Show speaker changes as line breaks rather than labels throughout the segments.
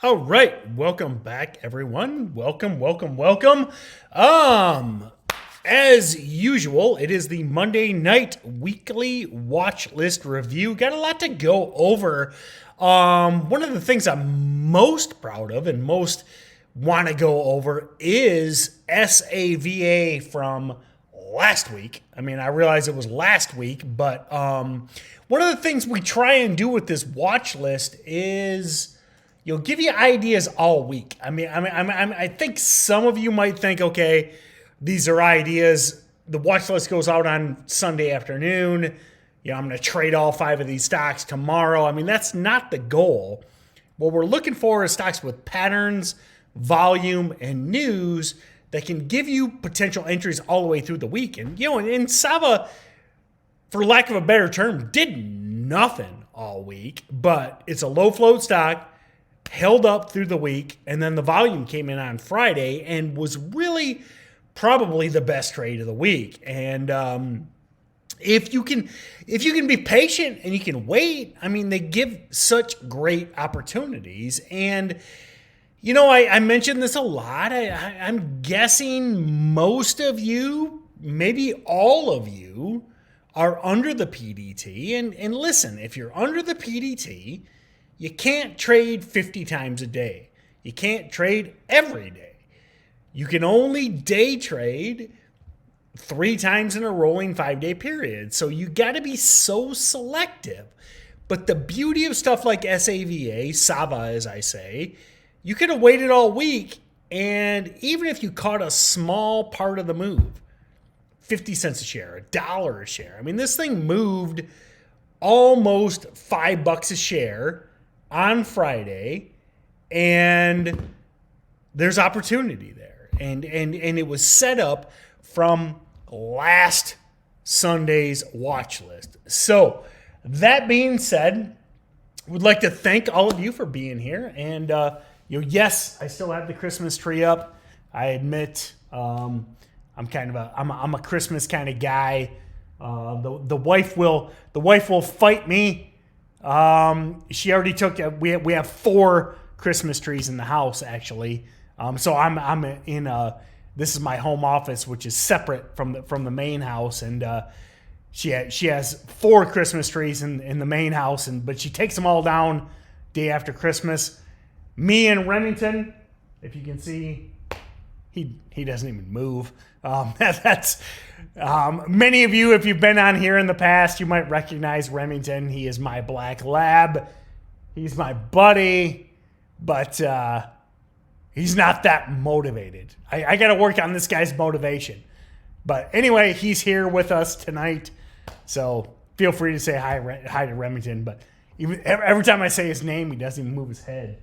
All right, welcome back, everyone. Welcome. As usual, it is the Monday night weekly watch list review. Got a lot to go over. One of the things I'm most proud of and most want to go over is SAVA from last week. I mean, I realize it was last week, but one of the things we try and do with this watch list is give you ideas all week. I think some of you might think, okay, these are ideas. The watch list goes out on Sunday afternoon. I'm going to trade all 5 of these stocks tomorrow. I mean, that's not the goal. What we're looking for is stocks with patterns, volume, and news that can give you potential entries all the way through the week. And, and SAVA, for lack of a better term, did nothing all week, but it's a low float stock, held up through the week, and then the volume came in on Friday and was really probably the best trade of the week. And if you can be patient and you can wait, I mean, they give such great opportunities. And I mentioned this a lot. I'm guessing most of you, maybe all of you, are under the PDT. And listen, if you're under the PDT, you can't trade 50 times a day. You can't trade every day. You can only day trade 3 times in a rolling 5-day period. So you got to be so selective. But the beauty of stuff like SAVA, as I say, you could have waited all week, and even if you caught a small part of the move, 50 cents a share, $1 a share. I mean, this thing moved almost $5 a share on Friday, and there's opportunity there. And it was set up from last Sunday's watch list. So that being said, would like to thank all of you for being here. And yes, I still have the Christmas tree up. I admit I'm a Christmas kind of guy. The wife will fight me. She already took. We have 4 Christmas trees in the house actually. So I'm in this is my home office, which is separate from the main house, and she has 4 Christmas trees in the main house, but she takes them all down day after Christmas. Me and Remington, if you can see, he doesn't even move. That's many of you, if you've been on here in the past, you might recognize Remington. He is my black lab. He's my buddy, but he's not that motivated. I got to work on this guy's motivation. But anyway, he's here with us tonight, so feel free to say hi to Remington. But every time I say his name, he doesn't even move his head.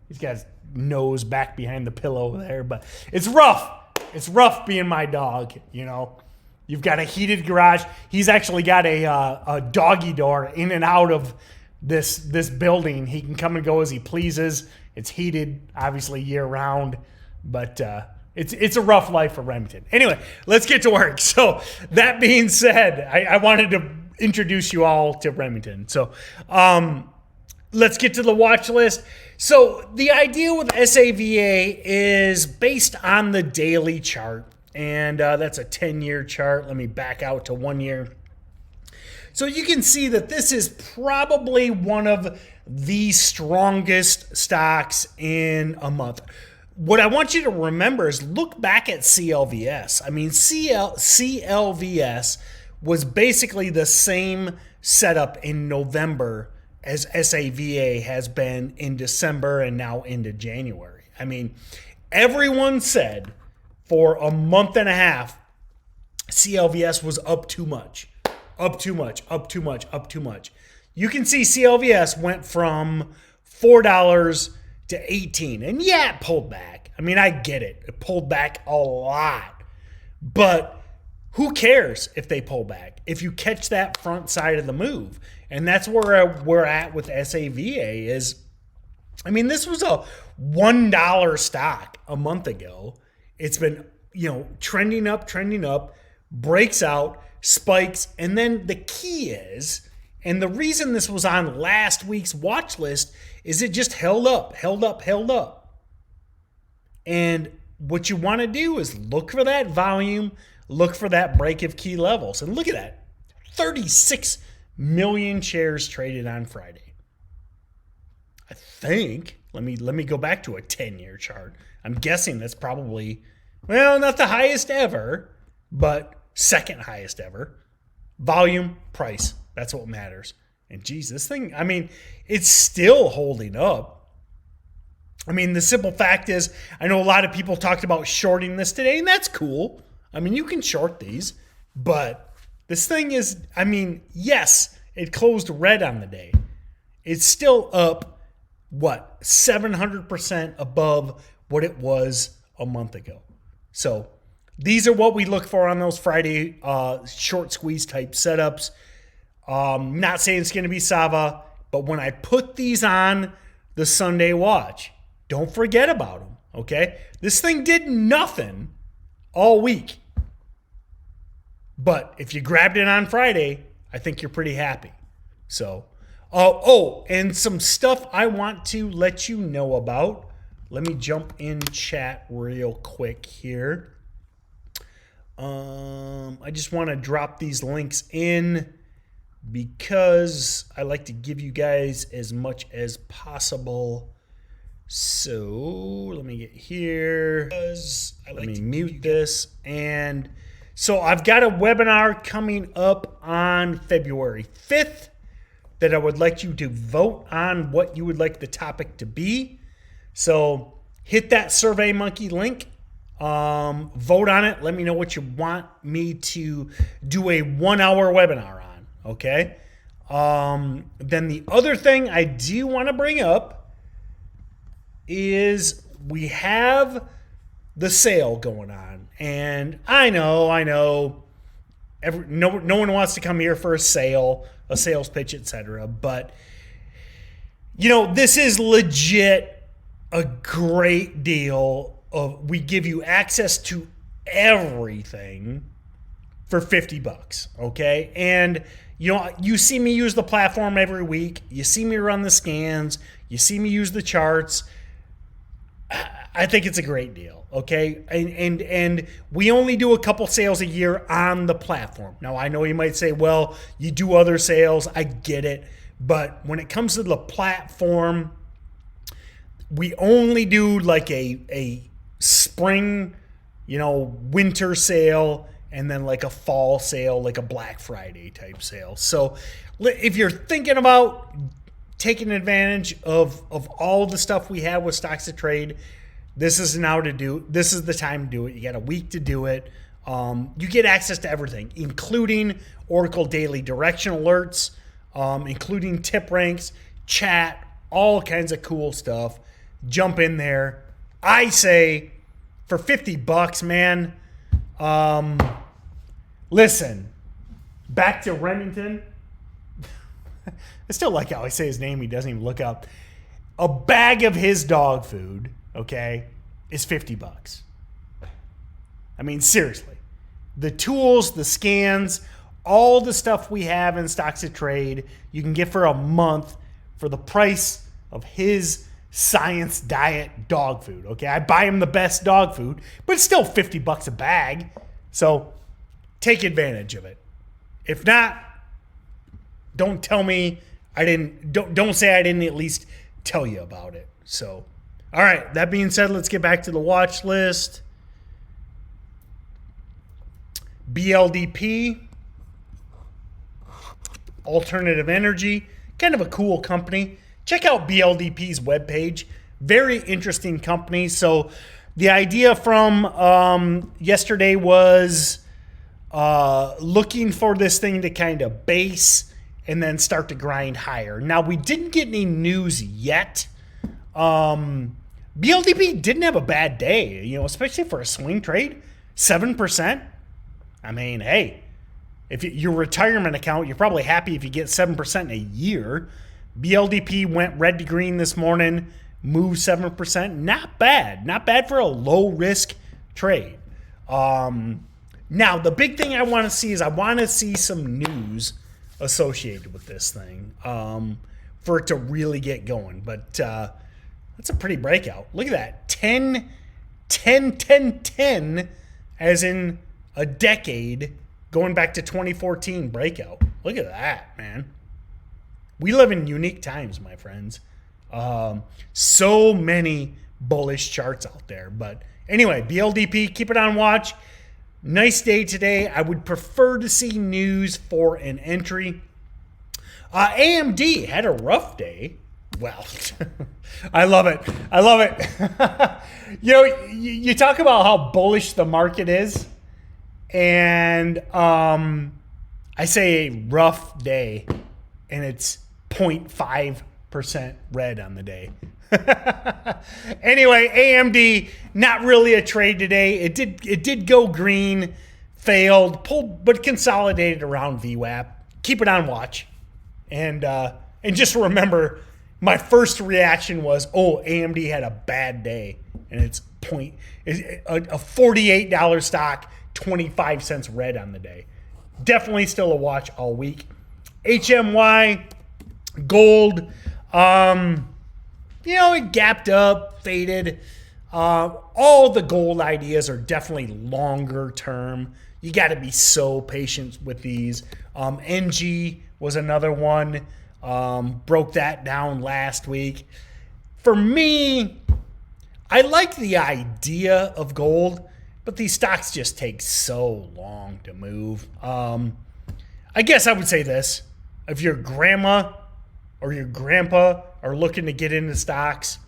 He's got his nose back behind the pillow there, but it's rough. It's rough being my dog, You've got a heated garage. He's actually got a doggy door in and out of this building. He can come and go as he pleases. It's heated, obviously, year-round, but it's a rough life for Remington. Anyway, let's get to work. So that being said, I wanted to introduce you all to Remington. So let's get to the watch list. So the idea with SAVA is based on the daily chart, and that's a 10-year chart. Let me back out to 1 year. So you can see that this is probably one of the strongest stocks in a month. What I want you to remember is look back at CLVS. I mean, CLVS was basically the same setup in November as SAVA has been in December and now into January. I mean, everyone said for a month and a half, CLVS was up too much. You can see CLVS went from $4 to $18. And yeah, it pulled back. I mean, I get it. It pulled back a lot. But who cares if they pull back? If you catch that front side of the move. And that's where we're at with SAVA is, I mean, this was a $1 stock a month ago. It's been, trending up, breaks out, spikes. And then the key is And the reason this was on last week's watch list is it just held up. And what you want to do is look for that volume, look for that break of key levels. And look at that. 36 million shares traded on Friday. I think, let me go back to a 10-year chart. I'm guessing that's probably, well, not the highest ever, but second highest ever. Volume, price, that's what matters. And geez, this thing, I mean, it's still holding up. I mean, the simple fact is, I know a lot of people talked about shorting this today, and that's cool. I mean, you can short these, but this thing is, I mean, yes, it closed red on the day. It's still up, 700% above what it was a month ago. So these are what we look for on those Friday short squeeze type setups. Not saying it's going to be SAVA, but when I put these on the Sunday watch, don't forget about them, okay? This thing did nothing all week. But if you grabbed it on Friday, I think you're pretty happy. So, and some stuff I want to let you know about. Let me jump in chat real quick here. I just want to drop these links in because I like to give you guys as much as possible. So let me get here. Let me mute this. And so I've got a webinar coming up on February 5th that I would like you to vote on what you would like the topic to be. So hit that SurveyMonkey link. Vote on it. Let me know what you want me to do a 1-hour webinar on. Okay. Then the other thing I do want to bring up is we have the sale going on, and I know no one wants to come here for a sale, a sales pitch, etc. But this is legit a great deal. We give you access to everything for $50, okay? And you see me use the platform every week. You see me run the scans. You see me use the charts. I think it's a great deal, okay? And we only do a couple sales a year on the platform. Now, I know you might say, well, you do other sales. I get it. But when it comes to the platform, we only do like a spring, winter sale, and then like a fall sale, like a Black Friday type sale. So if you're thinking about taking advantage of all the stuff we have with Stocks to Trade, this is the time to do it. You got a week to do it. You get access to everything, including Oracle Daily Direction Alerts, including tip ranks, chat, all kinds of cool stuff. Jump in there. I say for $50, man. Listen, back to Remington. I still like how I say his name. He doesn't even look up. A bag of his dog food, okay, is $50. I mean, seriously. The tools, the scans, all the stuff we have in Stocks to Trade, you can get for a month for the price of his Science Diet dog food, okay? I buy him the best dog food, but it's still $50 a bag. So take advantage of it. If not, don't tell me I didn't, don't say I didn't at least tell you about it. So, all right, that being said, let's get back to the watch list. BLDP, Alternative Energy, kind of a cool company. Check out BLDP's webpage. Very interesting company. So the idea from yesterday was looking for this thing to kind of base and then start to grind higher. Now, we didn't get any news yet. BLDP didn't have a bad day, especially for a swing trade. 7%. I mean, hey, if your retirement account, you're probably happy if you get 7% in a year. BLDP went red to green this morning, moved 7%. Not bad. Not bad for a low-risk trade. Now, the big thing I want to see is I want to see some news associated with this thing for it to really get going. But that's a pretty breakout. Look at that. 10, 10, 10, 10, as in a decade going back to 2014 breakout. Look at that, man. We live in unique times, my friends. So many bullish charts out there. But anyway, BLDP, keep it on watch. Nice day today. I would prefer to see news for an entry. AMD had a rough day. Well, I love it. I love it. You talk about how bullish the market is. And I say a rough day, and it's 0.5% red on the day. Anyway, AMD, not really a trade today. It did go green, failed, pulled, but consolidated around VWAP. Keep it on watch. And just remember, my first reaction was, oh, AMD had a bad day. And it's a $48 stock, 25 cents red on the day. Definitely still a watch all week. HMY, gold, it gapped up, faded. All the gold ideas are definitely longer term. You got to be so patient with these. NG was another one. Broke that down last week. For me, I like the idea of gold, but these stocks just take so long to move. I guess I would say this. If your grandma or your grandpa are looking to get into stocks,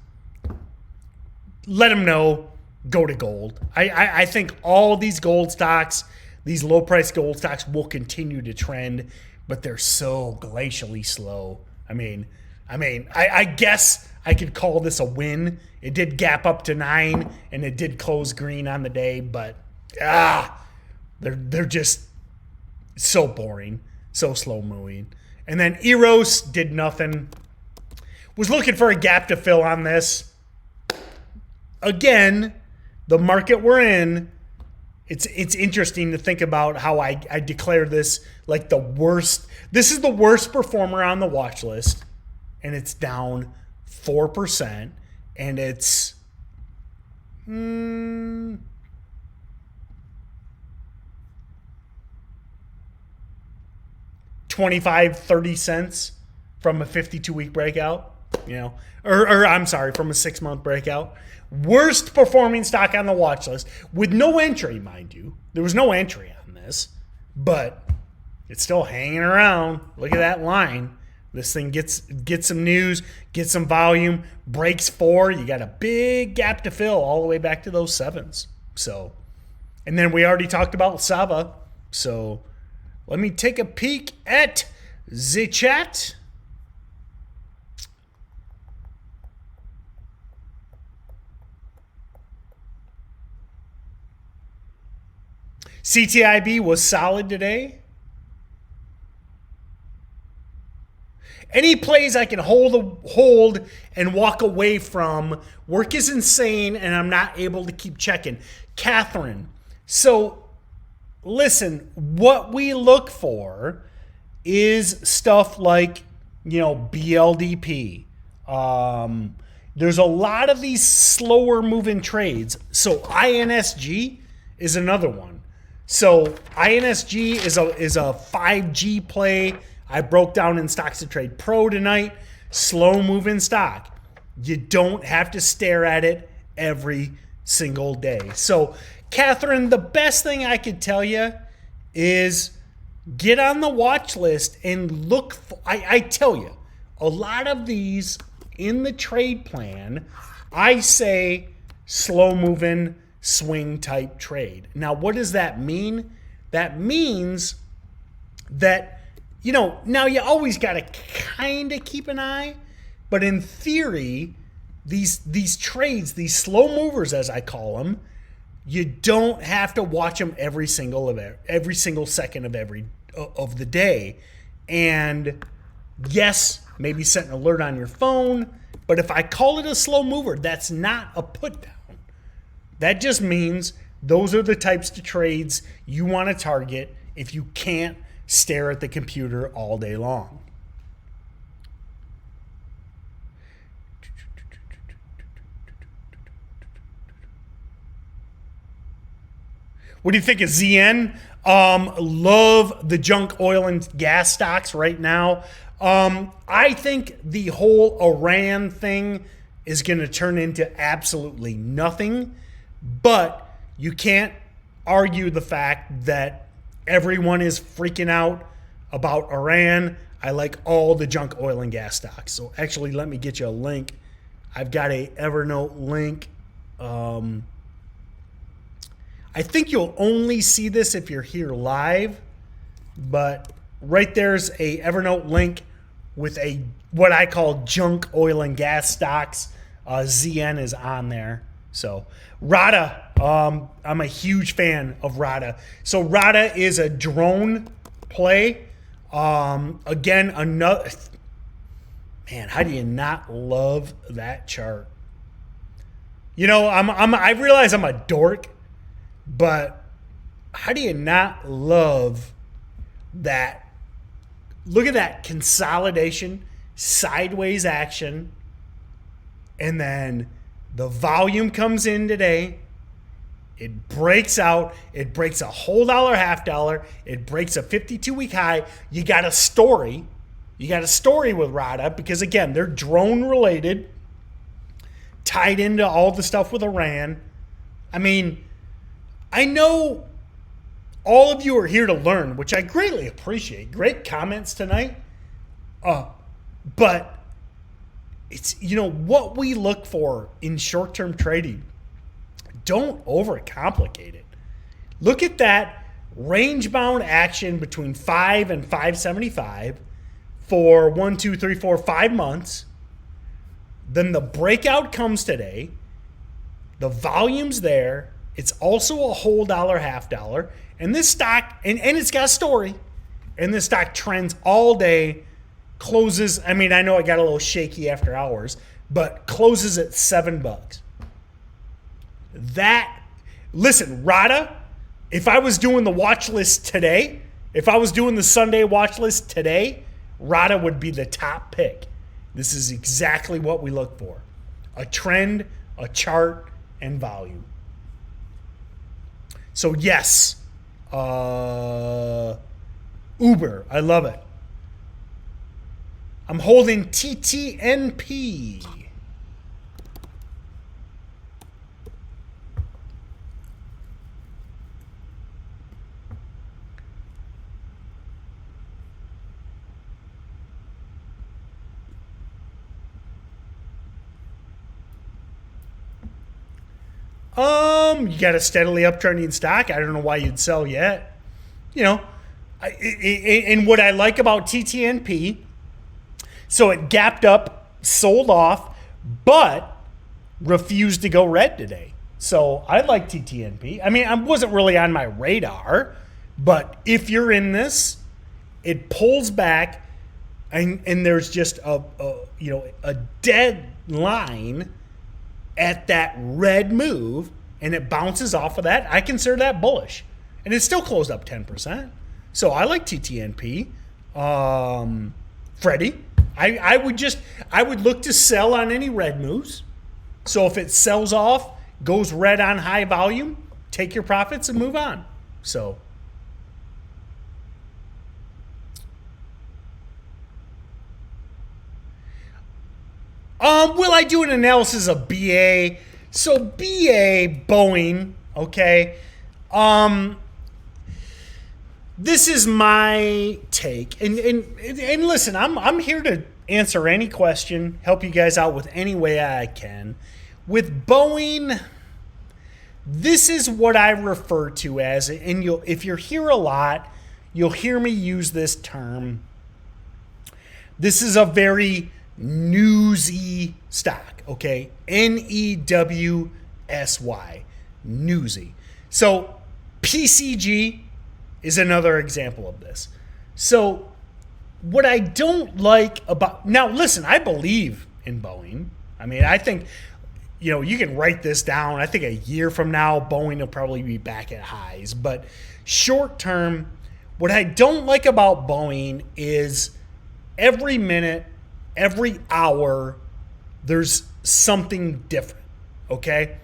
let them know, go to gold. I think all these gold stocks, these low-price gold stocks will continue to trend, but they're so glacially slow. I guess I could call this a win. It did gap up to 9, and it did close green on the day, but they're just so boring, so slow moving. And then Eros did nothing. Was looking for a gap to fill on this. Again, the market we're in, it's interesting to think about how I declare this like the worst. This is the worst performer on the watch list, and it's down 4%, and it's 25-30 cents from a 52-week breakout, or I'm sorry, from a 6-month breakout. Worst performing stock on the watch list with no entry, mind you. There was no entry on this, but it's still hanging around. Look at that line. This thing gets some news, gets some volume, breaks 4. You got a big gap to fill all the way back to those 7s. So, and then we already talked about SAVA. So let me take a peek at the chat. CTIB was solid today. Any plays I can hold and walk away from. Work is insane, and I'm not able to keep checking. Catherine, so listen, what we look for is stuff like, BLDP. There's a lot of these slower moving trades. So INSG is another one. So INSG is a 5G play. I broke down in Stocks to Trade Pro tonight. Slow moving stock. You don't have to stare at it every single day. So, Catherine, the best thing I could tell you is get on the watch list and look. I tell you, a lot of these in the trade plan, I say slow moving swing type trade. Now, what does that mean? That means that, now you always got to kind of keep an eye, but in theory, these trades, these slow movers, as I call them, you don't have to watch them every single second of the day. And yes, maybe set an alert on your phone, but if I call it a slow mover, that's not a put down. That just means those are the types of trades you want to target if you can't stare at the computer all day long. What do you think of ZN? Love the junk oil and gas stocks right now. I think the whole Iran thing is going to turn into absolutely nothing, but you can't argue the fact that everyone is freaking out about Iran. I like all the junk oil and gas stocks. So actually, let me get you a link. I've got a Evernote link. I think you'll only see this if you're here live, but right there's a Evernote link with a what I call junk oil and gas stocks. ZN is on there. So Radha, I'm a huge fan of Radha. So Radha is a drone play. Again, another man. How do you not love that chart? You know, I realize I'm a dork, but how do you not love that? Look at that consolidation, sideways action, and then the volume comes in today. It breaks out. It breaks a whole dollar, half dollar. It breaks a 52-week high. You got a story. You got a story with Radha because, again, they're drone related, tied into all the stuff with Iran. I mean, I know all of you are here to learn, which I greatly appreciate. Great comments tonight. But it's, you know, what we look for in short-term trading. Don't overcomplicate it. Look at that range-bound action between 5 and 575 for 1, 2, 3, 4, 5 months. Then the breakout comes today. The volume's there. It's also a whole dollar, half dollar. And this stock, and it's got a story. And this stock trends all day, closes, I mean, I know it got a little shaky after hours, but closes at $7. Listen, Radha, if I was doing the watch list today, if I was doing the Sunday watch list today, Radha would be the top pick. This is exactly what we look for. A trend, a chart, and volume. So yes, Uber, I love it. I'm holding TTNP. You got a steadily uptrending stock. I don't know why you'd sell yet. You know, and what I like about TTNP, so it gapped up, sold off, but refused to go red today. So I like TTNP. I mean, I wasn't really on my radar, but if you're in this, it pulls back, and there's just a dead line at that red move, and it bounces off of that. I consider that bullish, and it still closed up 10%. So I like TTNP. Freddie, I would look to sell on any red moves. So if it sells off, goes red on high volume, take your profits and move on. So will I do an analysis of BA? So BA, Boeing, okay. This is my take. And listen, I'm here to answer any question, help you guys out with any way I can. With Boeing, this is what I refer to as, and if you're here a lot, you'll hear me use this term. This is a very newsy stock, okay? NEWSY, newsy. So PCG is another example of this. So what I don't like about, now listen, I believe in Boeing. I mean, I think, you can write this down. I think a year from now, Boeing will probably be back at highs. But short term, What I don't like about Boeing is every minute, every hour, there's something different, okay?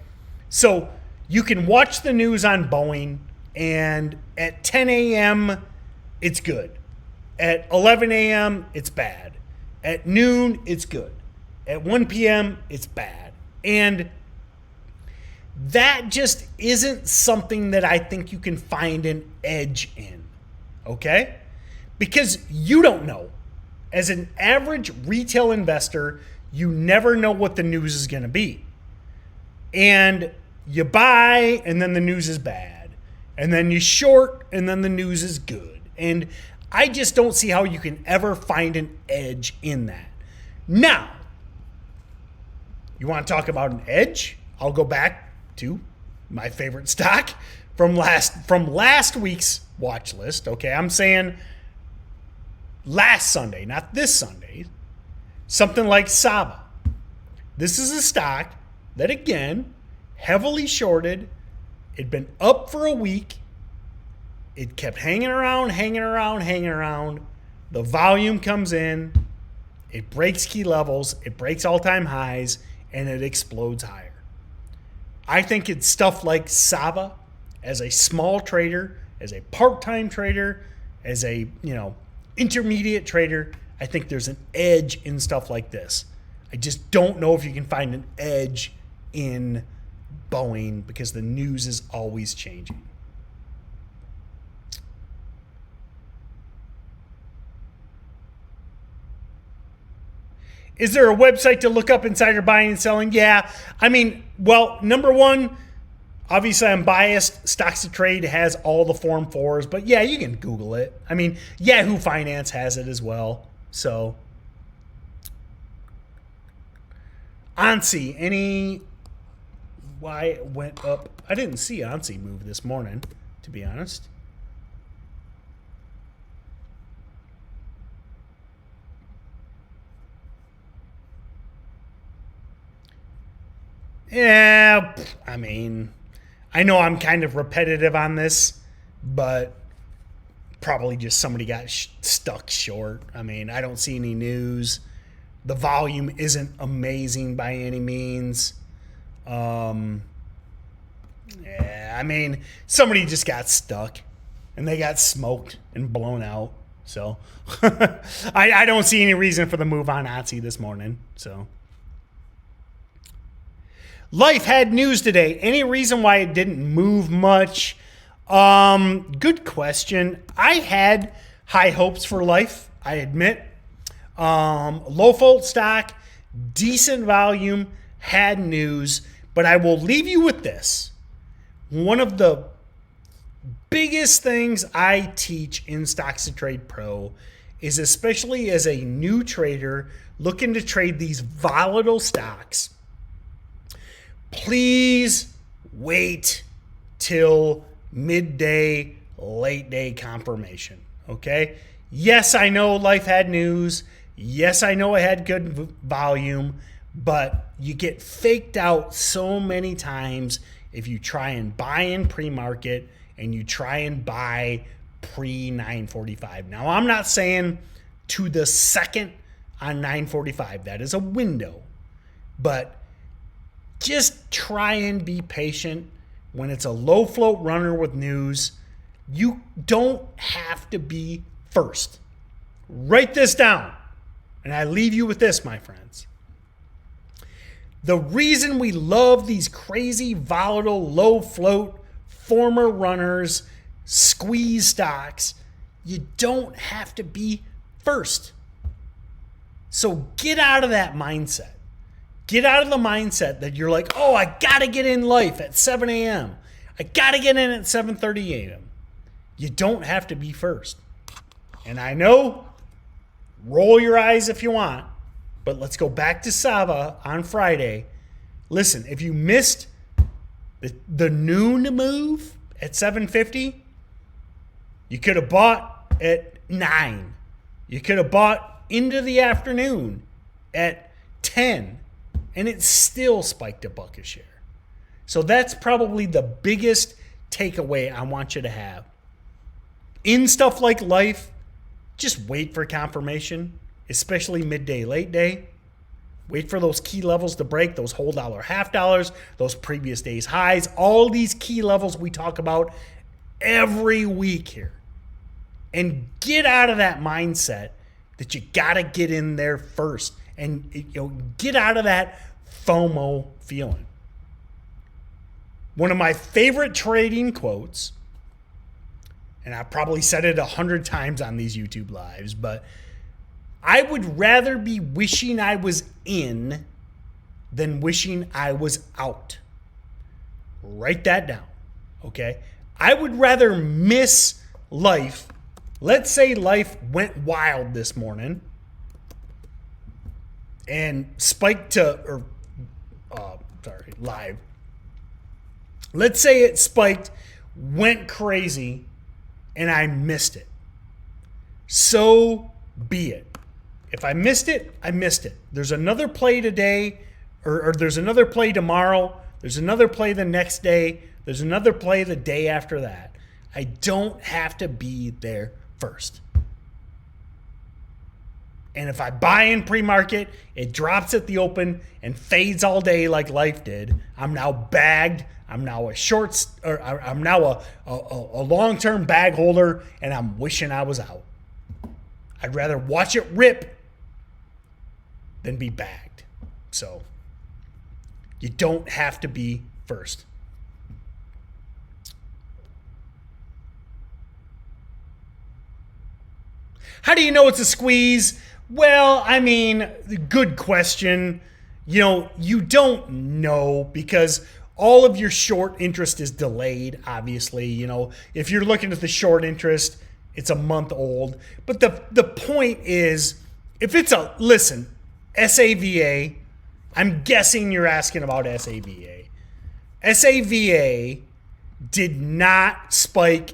So you can watch the news on Boeing, and at 10 a.m., it's good. At 11 a.m., it's bad. At noon, it's good. At 1 p.m., it's bad. And that just isn't something that I think you can find an edge in, okay? Because you don't know. As an average retail investor, you never know what the news is going to be. And you buy, and then the news is bad. And then you short, and then the news is good. And I just don't see how you can ever find an edge in that. Now, you want to talk about an edge? I'll go back to my favorite stock from last week's watch list. Okay, I'm saying last Sunday, not this Sunday. Something like SAVA. This is a stock that, again, heavily shorted. It'd been up for a week. It kept hanging around. The volume comes in. It breaks key levels. It breaks all-time highs, and it explodes higher. I think it's stuff like SAVA, as a small trader, as a part-time trader, as a intermediate trader. I think there's an edge in stuff like this. I just don't know if you can find an edge in Boeing because the news is always changing. Is there a website to look up insider buying and selling? Yeah. I mean, well, number one, obviously I'm biased. Stocks to Trade has all the Form 4s, but yeah, you can Google it. I mean, Yahoo Finance has it as well. So, ANSI, why it went up? I didn't see ANSI move this morning, to be honest. Yeah, I mean, I know I'm kind of repetitive on this, but probably just somebody got stuck short. I mean, I don't see any news. The volume isn't amazing by any means. Yeah, I mean, somebody just got stuck, and they got smoked and blown out. So I don't see any reason for the move on ANSI this morning. So. Life had news today. Any reason why it didn't move much? Good question. I had high hopes for Life, I admit. Low float stock, decent volume, had news. But I will leave you with this. One of the biggest things I teach in Stocks to Trade Pro is, especially as a new trader looking to trade these volatile stocks, please wait till midday, late day confirmation, okay? Yes, I know Life had news. Yes, I know it had good volume, but you get faked out so many times if you try and buy in pre-market and you try and buy pre-945. Now, I'm not saying to the second on 945. That is a window, but just try and be patient. When it's a low float runner with news, you don't have to be first. Write this down. And I leave you with this, my friends. The reason we love these crazy, volatile, low float, former runners, squeeze stocks, you don't have to be first. So get out of that mindset. Get out of the mindset that you're like, oh, I got to get in Life at 7 a.m. I got to get in at 7:30 a.m. You don't have to be first. And I know, roll your eyes if you want, but let's go back to SAVA on Friday. Listen, if you missed the noon move at 7:50, you could have bought at 9. You could have bought into the afternoon at 10. And it still spiked $1 a share. So that's probably the biggest takeaway I want you to have. in stuff like life, just wait for confirmation, especially midday, late day. Wait for those key levels to break, those whole dollar, half dollars, those previous day's highs, all these key levels we talk about every week here. And get out of that mindset that you got to get in there first, and get out of that FOMO feeling. One of my favorite trading quotes, and I've probably said it 100 times on these YouTube lives, but I would rather be wishing I was in than wishing I was out. Write that down, okay? I would rather miss life. Let's say life went wild this morning and spiked to, live. Let's say it spiked, went crazy, and I missed it. So be it. If I missed it, I missed it. There's another play today, or there's another play tomorrow. There's another play the next day. There's another play the day after that. I don't have to be there first. And if I buy in pre-market, it drops at the open and fades all day like life did. I'm now bagged. I'm now a long-term bag holder, and I'm wishing I was out. I'd rather watch it rip than be bagged. So you don't have to be first. How do you know it's a squeeze? Well, I mean, good question. You don't know because all of your short interest is delayed, obviously. If you're looking at the short interest, it's a month old. But the point is, if it's SAVA, I'm guessing you're asking about SAVA. SAVA did not spike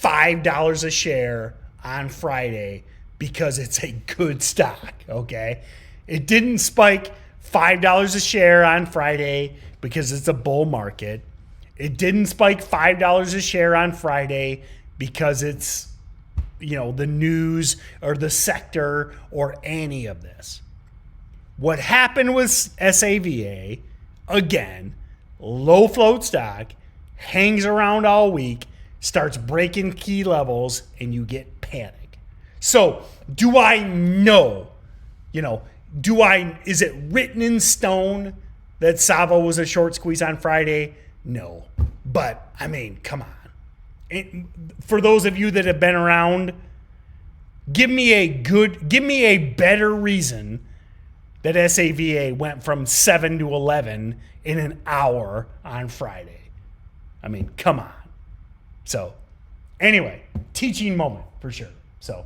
$5 a share on Friday because it's a good stock, okay? It didn't spike $5 a share on Friday because it's a bull market. It didn't spike $5 a share on Friday because it's, the news or the sector or any of this. What happened with SAVA, again, low float stock, hangs around all week, starts breaking key levels, and you get panic. So do I know, is it written in stone that SAVA was a short squeeze on Friday? No. But, I mean, come on. For those of you that have been around, give me a better reason that SAVA went from 7 to 11 in an hour on Friday. I mean, come on. So, anyway, teaching moment for sure. So,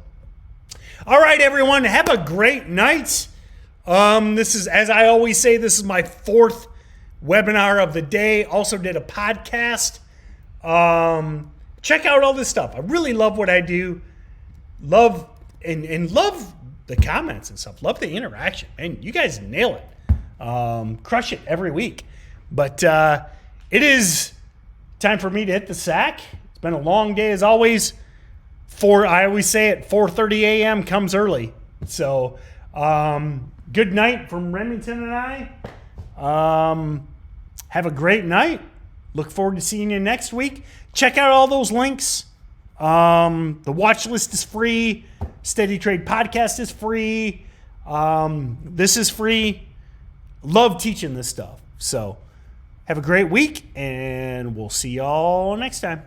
all right, everyone, have a great night. This is, as I always say, this is my 4th webinar of the day. Also did a podcast. Check out all this stuff. I really love what I do. Love the comments and stuff. Love the interaction. And you guys nail it. Crush it every week. But it is time for me to hit the sack. It's been a long day as always. I always say it, 4:30 a.m. comes early. So good night from Remington and I. Have a great night. Look forward to seeing you next week. Check out all those links. The Watchlist is free. Steady Trade Podcast is free. This is free. Love teaching this stuff. So have a great week, and we'll see y'all next time.